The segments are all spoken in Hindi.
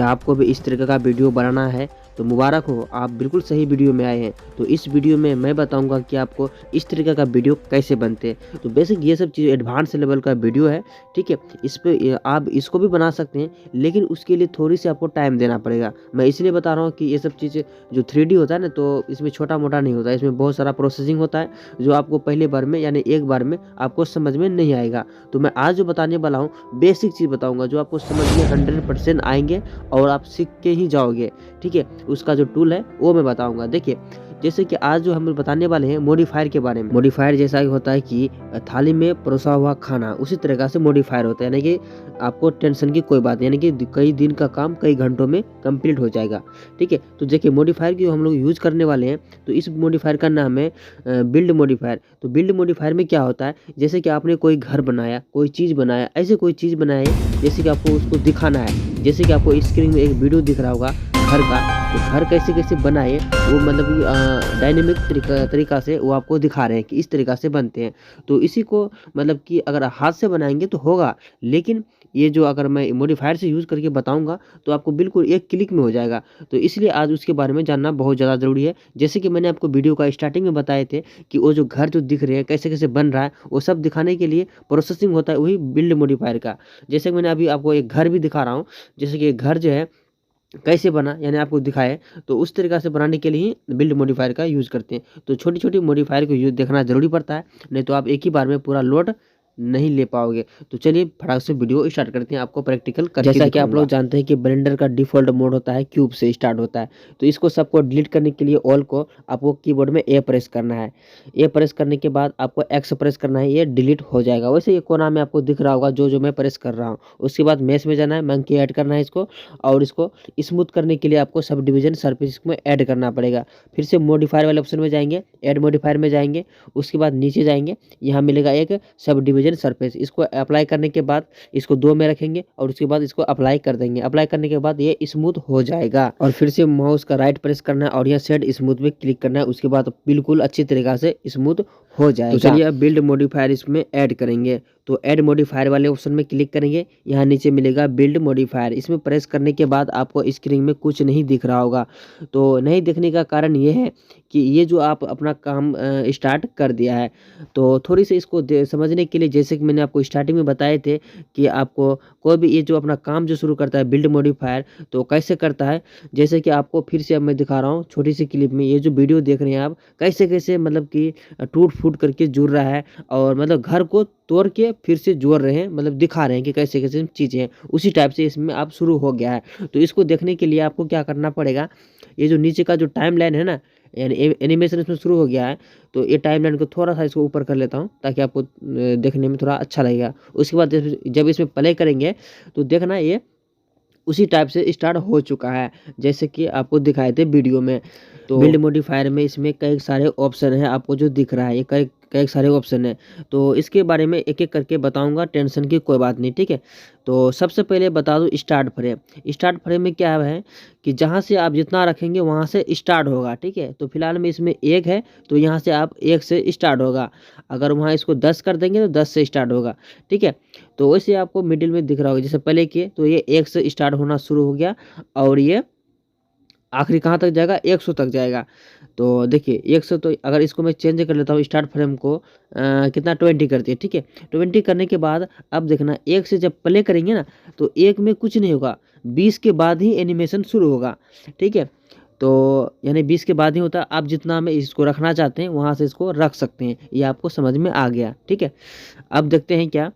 क्या आपको भी इस तरीके का वीडियो बनाना है तो मुबारक हो, आप बिल्कुल सही वीडियो में आए हैं। तो इस वीडियो में मैं बताऊंगा कि आपको इस तरीके का वीडियो कैसे बनते हैं। तो बेसिक ये सब चीज़ एडवांस लेवल का वीडियो है, ठीक है। इस पे आप इसको भी बना सकते हैं, लेकिन उसके लिए थोड़ी सी आपको टाइम देना पड़ेगा। मैं इसलिए बता रहा हूँ कि ये सब चीज़ें जो 3D होता है ना, तो इसमें छोटा मोटा नहीं होता है, इसमें बहुत सारा प्रोसेसिंग होता है जो आपको पहले बार में यानी एक बार में आपको समझ में नहीं आएगा। तो मैं आज जो बताने वाला हूँ बेसिक चीज़ बताऊँगा जो आपको समझ में 100% आएंगे और आप सीख के ही जाओगे, ठीक है। उसका जो टूल है वो मैं बताऊंगा। देखिए, जैसे कि आज जो हम बताने वाले हैं मॉडिफायर के बारे में। मॉडिफायर जैसा होता है कि थाली में परोसा हुआ खाना, उसी तरह से मॉडिफायर होता है, यानी कि आपको टेंशन की कोई बात नहीं, यानी कि कई दिन का काम कई घंटों में कंप्लीट हो जाएगा, ठीक है। तो देखिए, मॉडिफायर की हम लोग यूज करने वाले हैं, तो इस मॉडिफायर का नाम है बिल्ड मॉडिफायर। तो बिल्ड मॉडिफायर में क्या होता है, जैसे कि आपने कोई घर बनाया, कोई चीज़ बनाया, ऐसे कोई चीज़ बनाए जैसे कि आपको उसको दिखाना है। जैसे कि आपको स्क्रीन में एक वीडियो दिख रहा होगा घर का, तो घर कैसे कैसे बनाए वो मतलब कि डायनेमिक तरीका से वो आपको दिखा रहे हैं कि इस तरीका से बनते हैं। तो इसी को मतलब कि अगर हाथ से बनाएंगे तो होगा, लेकिन ये जो अगर मैं मॉडिफायर से यूज़ करके बताऊंगा तो आपको बिल्कुल एक क्लिक में हो जाएगा। तो इसलिए आज उसके बारे में जानना बहुत ज़्यादा ज़रूरी है। जैसे कि मैंने आपको वीडियो का स्टार्टिंग में बताए थे कि वो जो घर जो दिख रहे हैं कैसे कैसे बन रहा है, वो सब दिखाने के लिए प्रोसेसिंग होता है वही बिल्ड मॉडिफायर का। जैसे कि मैंने अभी आपको एक घर भी दिखा रहा हूँ, जैसे कि एक घर जो है कैसे बना यानी आपको दिखाए, तो उस तरीक़ा से बनाने के लिए ही बिल्ड मॉडिफायर का यूज़ करते हैं। तो छोटी छोटी मॉडिफायर को यूज़ देखना ज़रूरी पड़ता है, नहीं तो आप एक ही बार में पूरा लोड नहीं ले पाओगे। तो चलिए फटाक से वीडियो स्टार्ट करते हैं, आपको प्रैक्टिकल करके जैसा कि आप लोग जानते हैं कि ब्लेंडर का डिफ़ॉल्ट मोड होता है क्यूब से स्टार्ट होता है। तो इसको सबको डिलीट करने के लिए ऑल को आपको कीबोर्ड में ए प्रेस करना है। ए प्रेस करने के बाद आपको एक्स प्रेस करना है, ये डिलीट हो जाएगा। वैसे ये कोना में आपको दिख रहा होगा जो मैं प्रेस कर रहा हूँ। उसके बाद मेश में जाना है, मंकी ऐड करना है इसको, और इसको स्मूथ करने के लिए आपको सब डिवीजन सरफेस में ऐड करना पड़ेगा। फिर से मॉडिफायर वाले ऑप्शन में जाएंगे, ऐड मॉडिफायर में जाएंगे, उसके बाद नीचे जाएंगे, यहाँ मिलेगा एक सब डिवीजन सरफेस। इसको अप्लाई करने के बाद इसको 2 में रखेंगे और उसके बाद इसको अप्लाई कर देंगे। अप्लाई करने के बाद ये स्मूथ हो जाएगा, और फिर से माउस का राइट प्रेस करना है और यहाँ सेट स्मूथ में क्लिक करना है। उसके बाद बिल्कुल अच्छी तरीक़ा से स्मूथ हो जाएगा। तो चलिए अब बिल्ड मॉडिफायर इसमें ऐड करेंगे। तो ऐड मॉडिफायर वाले ऑप्शन में क्लिक करेंगे, यहाँ नीचे मिलेगा बिल्ड मॉडिफायर। इसमें प्रेस करने के बाद आपको स्क्रीन में कुछ नहीं दिख रहा होगा। तो नहीं दिखने का कारण ये है कि ये जो आप अपना काम स्टार्ट कर दिया है। तो थोड़ी सी इसको समझने के लिए, जैसे कि मैंने आपको स्टार्टिंग में बताए थे कि आपको कोई भी ये जो अपना काम जो शुरू करता है बिल्ड मॉडिफायर, तो कैसे करता है। जैसे कि आपको फिर से अब मैं दिखा रहा हूँ छोटी सी क्लिप में, ये जो वीडियो देख रहे हैं आप कैसे कैसे मतलब कि टूट फूट करके जुड़ रहा है, और मतलब घर को तोड़ के फिर से जोड़ रहे हैं, मतलब दिखा रहे हैं कि कैसे कैसे चीज़ें हैं। उसी टाइप से इसमें आप शुरू हो गया है। तो इसको देखने के लिए आपको क्या करना पड़ेगा, ये जो नीचे का जो टाइम लाइन है ना, यानी एनिमेशन इसमें शुरू हो गया है, तो ये टाइम लाइन को थोड़ा सा इसको ऊपर कर लेता हूँ ताकि आपको देखने में थोड़ा अच्छा लगेगा। उसके बाद जब इसमें प्ले करेंगे तो देखना ये उसी टाइप से स्टार्ट हो चुका है जैसे कि आपको दिखाए थे वीडियो में। तो बिल्ड मॉडिफायर में इसमें कई सारे ऑप्शन हैं, आपको जो दिख रहा है ये कई कई सारे ऑप्शन हैं। तो इसके बारे में एक एक करके बताऊंगा, टेंशन की कोई बात नहीं, ठीक है। तो सबसे पहले बता दूं स्टार्ट फ्रेम। स्टार्ट फ्रेम में क्या है कि जहां से आप जितना रखेंगे वहां से स्टार्ट होगा, ठीक है। तो फिलहाल में इसमें 1 है, तो यहाँ से आप 1 से स्टार्ट होगा। अगर वहाँ इसको 10 कर देंगे तो 10 से स्टार्ट होगा, ठीक है। तो वैसे आपको मिडिल में दिख रहा होगा, जैसे पहले किए तो ये 1 से स्टार्ट होना शुरू हो गया, और ये आखिरी कहाँ तक जाएगा, 100 तक जाएगा। तो देखिए 100, तो अगर इसको मैं चेंज कर लेता हूँ स्टार्ट फ्रेम को कितना 20 कर दिए, ठीक है। 20 करने के बाद अब देखना 1 से जब प्ले करेंगे ना तो 1 में कुछ नहीं होगा, 20 के बाद ही एनिमेशन शुरू होगा, ठीक है। तो यानी 20 के बाद ही होता है। आप जितना में इसको रखना चाहते हैं वहाँ से इसको रख सकते हैं। ये आपको समझ में आ गया, ठीक है। अब देखते हैं क्या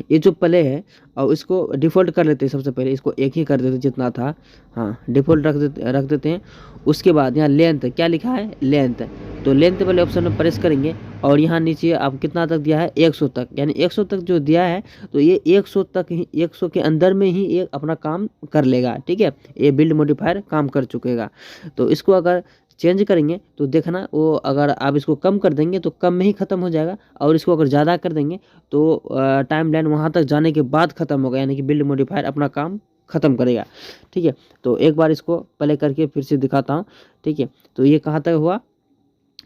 ये जो प्ले है, और इसको डिफ़ॉल्ट कर लेते हैं। सबसे पहले इसको 1 ही कर देते जितना था, हाँ डिफ़ॉल्ट रख देते हैं। उसके बाद यहाँ लेंथ क्या लिखा है, लेंथ। तो लेंथ वाले ऑप्शन में प्रेस करेंगे, और यहाँ नीचे आप कितना तक दिया है, 100 तक, यानी 100 तक जो दिया है तो ये 100 तक ही, 100 के अंदर में ही ये अपना काम कर लेगा, ठीक है। ये बिल्ड मॉडिफायर काम कर चुकेगा। तो इसको अगर चेंज करेंगे तो देखना वो, अगर आप इसको कम कर देंगे तो कम में ही ख़त्म हो जाएगा, और इसको अगर ज़्यादा कर देंगे तो टाइम लाइन वहाँ तक जाने के बाद ख़त्म होगा, यानी कि बिल्ड मॉडिफायर अपना काम ख़त्म करेगा, ठीक है। तो एक बार इसको प्ले करके फिर से दिखाता हूँ, ठीक है। तो ये कहाँ तक हुआ,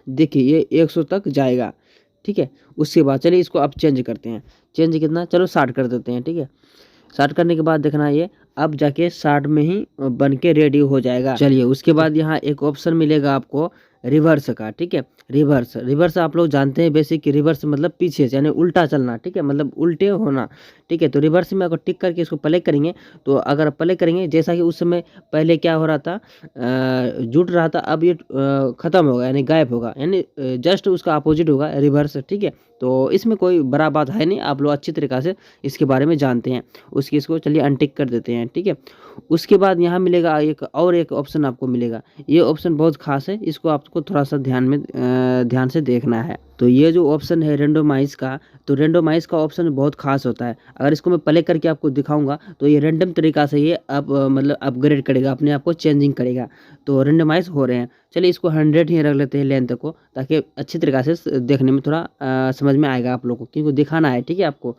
देखिए ये 100 तक जाएगा, ठीक है। उसके बाद चलिए इसको अब चेंज करते हैं। चेंज कितना, चलो 60 कर देते हैं, ठीक है। 60 करने के बाद देखना ये अब जाके शार्ट में ही बन के रेडी हो जाएगा। चलिए उसके बाद यहाँ एक ऑप्शन मिलेगा आपको रिवर्स का, ठीक है। रिवर्स आप लोग जानते हैं बेसिक कि रिवर्स मतलब पीछे से यानी उल्टा चलना, ठीक है, मतलब उल्टे होना, ठीक है। तो रिवर्स में अगर टिक करके इसको प्ले करेंगे तो अगर प्ले करेंगे जैसा कि उस समय पहले क्या हो रहा था, जुट रहा था, अब ये खत्म होगा यानी गायब होगा, यानी जस्ट उसका अपोजिट होगा रिवर्स, ठीक है। तो इसमें कोई बड़ा बात है नहीं, आप लोग अच्छी तरीक़ा से इसके बारे में जानते हैं। उसकी इसको चलिए अनटिक कर देते हैं, ठीक है। उसके बाद यहाँ मिलेगा एक ऑप्शन आपको मिलेगा, ये ऑप्शन बहुत खास है, इसको आपको थोड़ा सा ध्यान से देखना है। तो ये जो ऑप्शन है रेंडोमाइज का, तो रेंडोमाइज का ऑप्शन बहुत खास होता है। अगर इसको मैं प्ले करके आपको दिखाऊंगा तो ये रैंडम तरीका से ये मतलब अपग्रेड करेगा, अपने आप को चेंजिंग करेगा। तो रेंडोमाइज हो रहे हैं। चलिए इसको 100 ही रख लेते हैं लेंथ को, ताकि अच्छी तरीक़ा से देखने में थोड़ा समझ में आएगा आप लोगों को, क्योंकि दिखाना है, ठीक है आपको।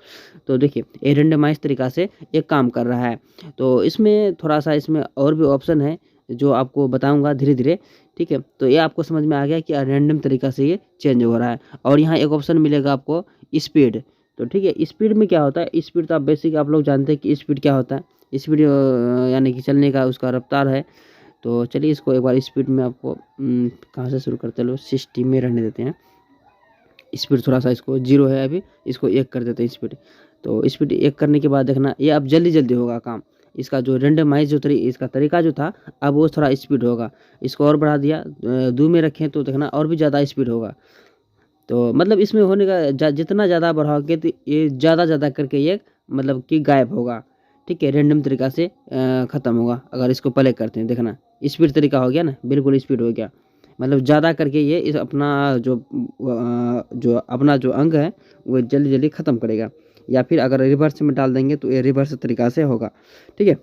तो देखिए ये रेंडमाइज तरीक़ा से ये काम कर रहा है। तो इसमें थोड़ा सा इसमें और भी ऑप्शन है जो आपको बताऊंगा धीरे धीरे, ठीक है। तो ये आपको समझ में आ गया कि रैंडम तरीक़ा से ये चेंज हो रहा है। और यहाँ एक ऑप्शन मिलेगा आपको स्पीड। तो ठीक है, स्पीड में क्या होता है, स्पीड तो आप बेसिक आप लोग जानते हैं कि स्पीड क्या होता है। स्पीड यानी कि चलने का उसका रफ्तार है। तो चलिए इसको एक बार स्पीड में आपको कहाँ से शुरू करते हैं, लो 60 में रहने देते हैं। स्पीड थोड़ा सा इसको 0 है अभी, इसको 1 कर देते हैं स्पीड। तो स्पीड 1 करने के बाद देखना ये अब जल्दी होगा काम। इसका जो रेंडमाइज इसका तरीका जो था, अब वो थोड़ा स्पीड होगा। इसको और बढ़ा दिया 2 में रखें तो देखना और भी ज़्यादा स्पीड होगा। तो मतलब इसमें होने का जितना ज़्यादा बढ़ाओगे तो ये ज़्यादा करके ये मतलब कि गायब होगा, ठीक है। रैंडम तरीक़ा से ख़त्म होगा। अगर इसको प्ले करते हैं देखना स्पीड तरीका हो गया ना, बिल्कुल स्पीड हो गया। मतलब ज़्यादा करके ये इस अपना जो अंग है वो जल्दी ख़त्म करेगा। या फिर अगर रिवर्स में डाल देंगे तो ये रिवर्स तरीक़ा से होगा, ठीक है।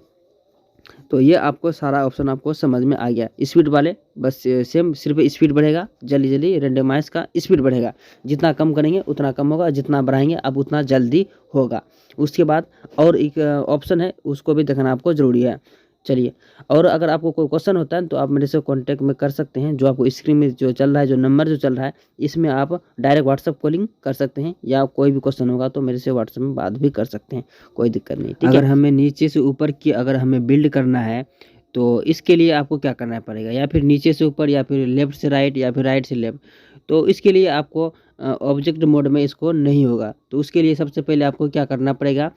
तो ये आपको सारा ऑप्शन आपको समझ में आ गया। स्पीड वाले बस सेम सिर्फ स्पीड बढ़ेगा, जल्दी रेंडमाइज का स्पीड बढ़ेगा। जितना कम करेंगे उतना कम होगा, जितना बढ़ाएंगे अब उतना जल्दी होगा। उसके बाद और एक ऑप्शन है, उसको भी देखना आपको ज़रूरी है। चलिए, और अगर आपको कोई क्वेश्चन होता है तो आप मेरे से कांटेक्ट में कर सकते हैं। जो आपको स्क्रीन में जो चल रहा है, जो नंबर जो चल रहा है, इसमें आप डायरेक्ट व्हाट्सअप कॉलिंग कर सकते हैं, या कोई भी क्वेश्चन होगा तो मेरे से व्हाट्सअप में बात भी कर सकते हैं, कोई दिक्कत नहीं, ठीक है। अगर हमें नीचे से ऊपर की अगर हमें बिल्ड करना है तो इसके लिए आपको क्या करना पड़ेगा, या फिर नीचे से ऊपर, या फिर लेफ़्ट से राइट, या फिर राइट से लेफ़्ट। तो इसके लिए आपको ऑब्जेक्ट मोड में इसको नहीं होगा। तो उसके लिए सबसे पहले आपको क्या करना पड़ेगा,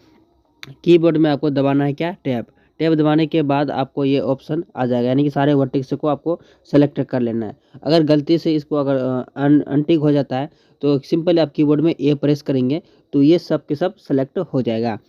कीबोर्ड में आपको दबाना है क्या, टैब दबाने के बाद आपको ये ऑप्शन आ जाएगा, यानी कि सारे वर्टेक्स को आपको सेलेक्ट कर लेना है। अगर गलती से इसको अगर अनटिक हो जाता है तो सिंपल आप कीबोर्ड में ए प्रेस करेंगे तो ये सब के सब सेलेक्ट हो जाएगा,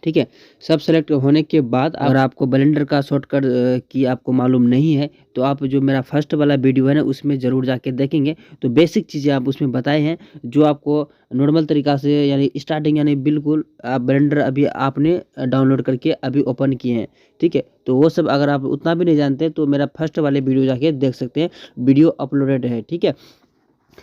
ठीक है। सब सेलेक्ट होने के बाद अगर आपको ब्लेंडर का शॉर्टकट की आपको मालूम नहीं है तो आप जो मेरा फर्स्ट वाला वीडियो है ना उसमें ज़रूर जाके देखेंगे। तो बेसिक चीज़ें आप उसमें बताए हैं, जो आपको नॉर्मल तरीक़ा से यानी स्टार्टिंग यानी बिल्कुल आप ब्लेंडर अभी आपने डाउनलोड करके अभी ओपन किए हैं, ठीक है। तो वो सब अगर आप उतना भी नहीं जानते तो मेरा फर्स्ट वाले वीडियो जाके देख सकते हैं, वीडियो अपलोडेड है, ठीक है।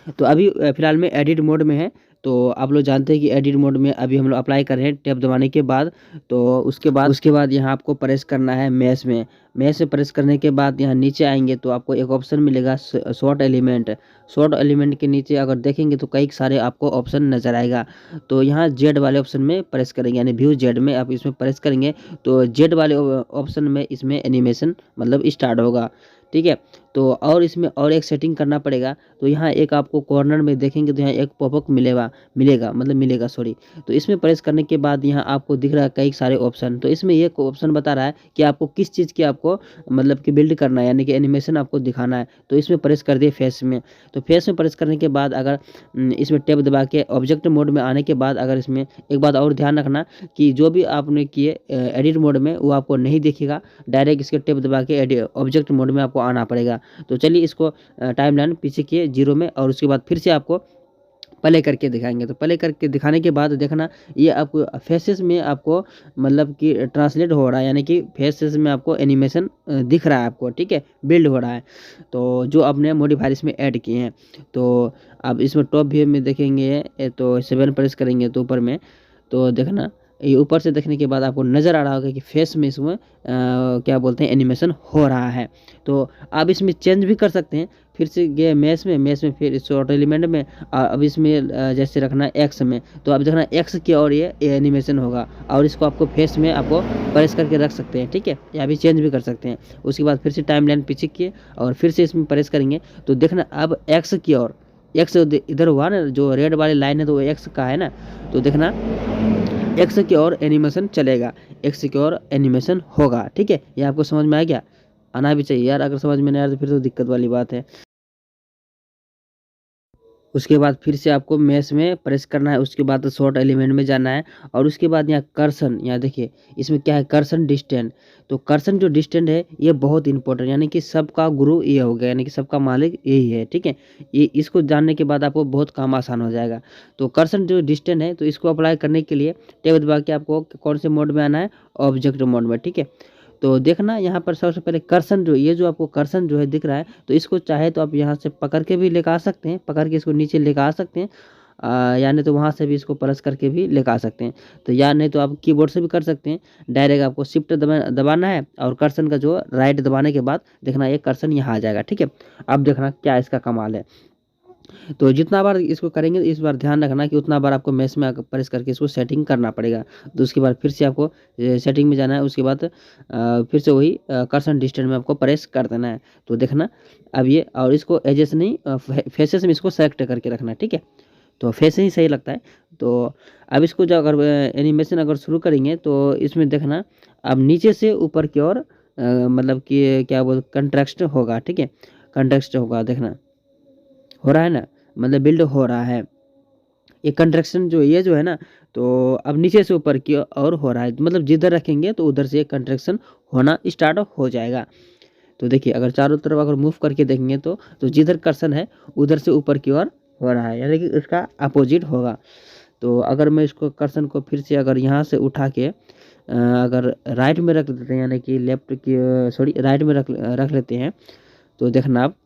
तो अभी फ़िलहाल में एडिट मोड में है। तो आप लोग जानते हैं कि एडिट मोड में अभी हम लोग अप्लाई कर रहे हैं टैब दबाने के बाद। तो उसके बाद यहाँ आपको प्रेस करना है मैश में प्रेस करने के बाद यहाँ नीचे आएंगे तो आपको एक ऑप्शन मिलेगा शॉर्ट एलिमेंट के नीचे अगर देखेंगे तो कई सारे आपको ऑप्शन नज़र आएगा। तो यहाँ जेड वाले ऑप्शन में प्रेस करेंगे, यानी व्यू जेड में आप इसमें प्रेस करेंगे तो जेड वाले ऑप्शन में इसमें एनिमेशन मतलब स्टार्ट होगा, ठीक है। तो और इसमें और एक सेटिंग करना पड़ेगा। तो यहाँ एक आपको कॉर्नर में देखेंगे तो यहाँ एक पॉपअप मिलेगा सॉरी। तो इसमें प्रेस करने के बाद यहाँ आपको दिख रहा है कई सारे ऑप्शन। तो इसमें एक ऑप्शन बता रहा है कि आपको किस चीज़ की आपको मतलब कि बिल्ड करना है, यानी कि एनिमेशन आपको दिखाना है। तो इसमें प्रेस कर दिए फेस में। तो फेस में प्रेस करने के बाद अगर इसमें टैब दबा के ऑब्जेक्ट मोड में आने के बाद अगर इसमें एक बात और ध्यान रखना कि जो भी आपने किए एडिट मोड में वो आपको नहीं दिखेगा, डायरेक्ट इसके टैब दबा के ऑब्जेक्ट मोड में आपको आना पड़ेगा। तो चलिए इसको टाइमलाइन पीछे किए 0 में, और उसके बाद फिर से आपको प्ले करके दिखाएंगे। तो प्ले करके दिखाने के बाद देखना ये आपको फेसेस में आपको मतलब कि ट्रांसलेट हो रहा है, यानी कि फेसेस में आपको एनिमेशन दिख रहा है आपको, ठीक है, बिल्ड हो रहा है। तो जो आपने मॉडिफायर इसमें ऐड किए हैं। तो अब इसमें टॉप व्यू में देखेंगे तो 7 प्रेस करेंगे तो ऊपर में तो देखना ये ऊपर से देखने के बाद आपको नज़र आ रहा होगा कि फेस में इसमें क्या बोलते हैं एनिमेशन हो रहा है। तो आप इसमें चेंज भी कर सकते हैं। फिर से गए मैच में फिर शॉर्ट एलिमेंट में अब इसमें जैसे रखना है एक्स में, तो अब देखना एक्स की और ये एनिमेशन होगा, और इसको आपको फेस में आपको प्रेस करके रख सकते हैं, ठीक है, या भी चेंज भी कर सकते हैं। उसके बाद फिर से टाइमलाइन पीछे किए और फिर से इसमें प्रेस करेंगे तो देखना अब एक्स की और एक्स इधर हुआ ना, जो रेड वाली लाइन है तो वो एक्स का है ना, तो देखना एक्स की ओर एनिमेशन चलेगा, एक्स की ओर एनिमेशन होगा, ठीक है। ये आपको समझ में आ गया? आना भी चाहिए यार, अगर समझ में नहीं आया तो फिर तो दिक्कत वाली बात है। उसके बाद फिर से आपको मैश में प्रेस करना है, उसके बाद शॉर्ट एलिमेंट में जाना है, और उसके बाद यहाँ कर्सन, यहाँ देखिए इसमें क्या है, कर्सन डिस्टेंस। तो कर्सन जो डिस्टेंस है ये बहुत इंपॉर्टेंट, यानी कि सबका गुरु ये हो गया, यानी कि सबका मालिक यही है, ठीक है। ये इसको जानने के बाद आपको बहुत काम आसान हो जाएगा। तो कर्सन जो डिस्टेंस है, तो इसको अप्लाई करने के लिए टेब दबा के आपको कौन से मोड में आना है, ऑब्जेक्ट मोड में, ठीक है। तो देखना यहाँ पर सबसे पहले कर्सन जो ये जो आपको कर्सन जो है दिख रहा है, तो इसको चाहे तो आप यहाँ से पकड़ के भी लेकर आ सकते हैं, पकड़ के इसको नीचे लेकर आ सकते हैं, या नहीं तो वहाँ से भी इसको प्रेस करके भी लेकर आ सकते हैं। तो या नहीं तो आप कीबोर्ड से भी कर सकते हैं। डायरेक्ट आपको शिफ्ट दबाना है और कर्सन का जो राइट दबाने के बाद देखना ये कर्सन यहाँ आ जाएगा, ठीक है। अब देखना क्या इसका कमाल है। तो जितना बार इसको करेंगे इस बार ध्यान रखना कि उतना बार आपको मैश में प्रेस करके इसको सेटिंग करना पड़ेगा। तो उसके बाद फिर से आपको सेटिंग में जाना है, उसके बाद फिर से वही कर्सन डिस्टेंस में आपको प्रेस कर देना है। तो देखना अब ये, और इसको एजेस नहीं फेसेस में इसको सेलेक्ट करके रखना है, ठीक है। तो फेस ही सही लगता है। तो अब इसको जो अगर एनिमेशन अगर शुरू करेंगे तो इसमें देखना अब नीचे से ऊपर की ओर मतलब कि क्या बोल कंट्रास्ट होगा, ठीक है, कंट्रास्ट होगा, देखना हो रहा है ना, मतलब बिल्ड हो रहा है ये कंट्रैक्शन जो ये जो है ना, तो अब नीचे से ऊपर की ओर हो रहा है, मतलब जिधर रखेंगे तो उधर से कंट्रैक्शन होना स्टार्ट हो जाएगा। तो देखिए अगर चारों तरफ अगर मूव करके देखेंगे तो जिधर कर्सन है उधर से ऊपर की ओर हो रहा है, यानी कि इसका अपोजिट होगा। तो अगर मैं इसको कर्सन को फिर से अगर यहाँ से उठा के अगर राइट में रख लेते हैं, यानी कि लेफ्ट की सॉरी राइट में रख लेते हैं, तो देखना आप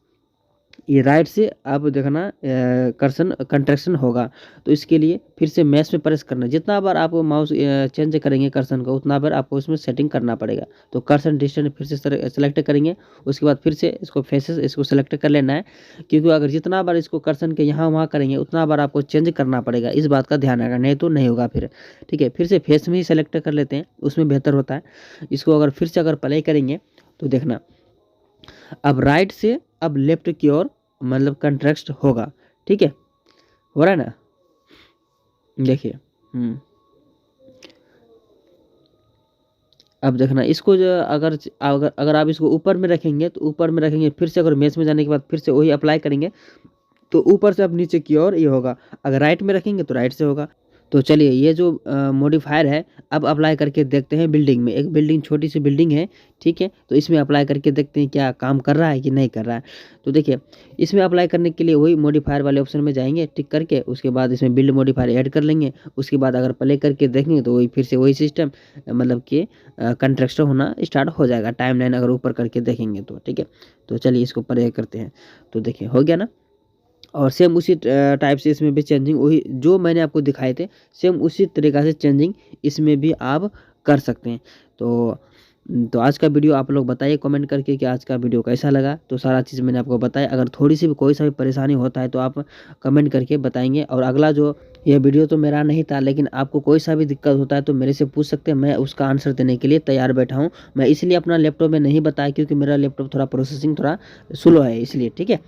ये राइट से अब देखना कर्सन कंट्रैक्शन होगा। तो इसके लिए फिर से मैश में प्रेस करना, जितना बार आप माउस चेंज करेंगे कर्सन का उतना बार आपको इसमें सेटिंग करना पड़ेगा। तो कर्सन डिस्टेंस फिर से सेलेक्ट करेंगे, उसके बाद फिर से इसको फेसेस इसको सेलेक्ट कर लेना है, क्योंकि अगर जितना बार इसको कर्सन के यहाँ वहाँ करेंगे उतना बार आपको चेंज करना पड़ेगा, इस बात का ध्यान रखना, नहीं तो नहीं होगा फिर, ठीक है। फिर से फेस में ही सेलेक्ट कर लेते हैं, उसमें बेहतर होता है। इसको अगर फिर से अगर प्ले करेंगे तो देखना अब राइट से अब लेफ्ट की ओर मतलब कंट्रैक्ट होगा, ठीक है, हो रहा है ना, देखिए। अब देखना इसको जो अगर अगर अगर आप इसको ऊपर में रखेंगे तो ऊपर में रखेंगे, फिर से अगर मैच में जाने के बाद फिर से वही अप्लाई करेंगे तो ऊपर से अब नीचे की ओर ये होगा, अगर राइट में रखेंगे तो राइट से होगा। तो चलिए ये जो मॉडिफायर है अब अप्लाई करके देखते हैं बिल्डिंग में, एक बिल्डिंग छोटी सी बिल्डिंग है, ठीक है। तो इसमें अप्लाई करके देखते हैं क्या काम कर रहा है कि नहीं कर रहा है। तो देखिए इसमें अप्लाई करने के लिए वही मॉडिफायर वाले ऑप्शन में जाएंगे, टिक करके उसके बाद इसमें बिल्ड मॉडिफायर ऐड कर लेंगे। उसके बाद अगर प्ले करके देखेंगे तो वही फिर से वही सिस्टम मतलब कि कंस्ट्रक्शन होना स्टार्ट हो जाएगा, टाइमलाइन अगर ऊपर करके देखेंगे तो, ठीक है। तो चलिए इसको प्ले करते हैं, तो देखिए हो गया ना। और सेम उसी टाइप से इसमें भी चेंजिंग वही जो मैंने आपको दिखाए थे सेम उसी तरीक़ा से चेंजिंग इसमें भी आप कर सकते हैं। तो आज का वीडियो आप लोग बताइए कमेंट करके कि आज का वीडियो कैसा लगा। तो सारा चीज़ मैंने आपको बताया, अगर थोड़ी सी भी कोई सा भी परेशानी होता है तो आप कमेंट करके बताएंगे। और अगला जो ये वीडियो तो मेरा नहीं था, लेकिन आपको कोई सा भी दिक्कत होता है तो मेरे से पूछ सकते हैं, मैं उसका आंसर देने के लिए तैयार बैठा हूँ। मैं इसलिए अपना लैपटॉप में नहीं बताया क्योंकि मेरा लैपटॉप थोड़ा प्रोसेसिंग थोड़ा स्लो है इसलिए, ठीक है।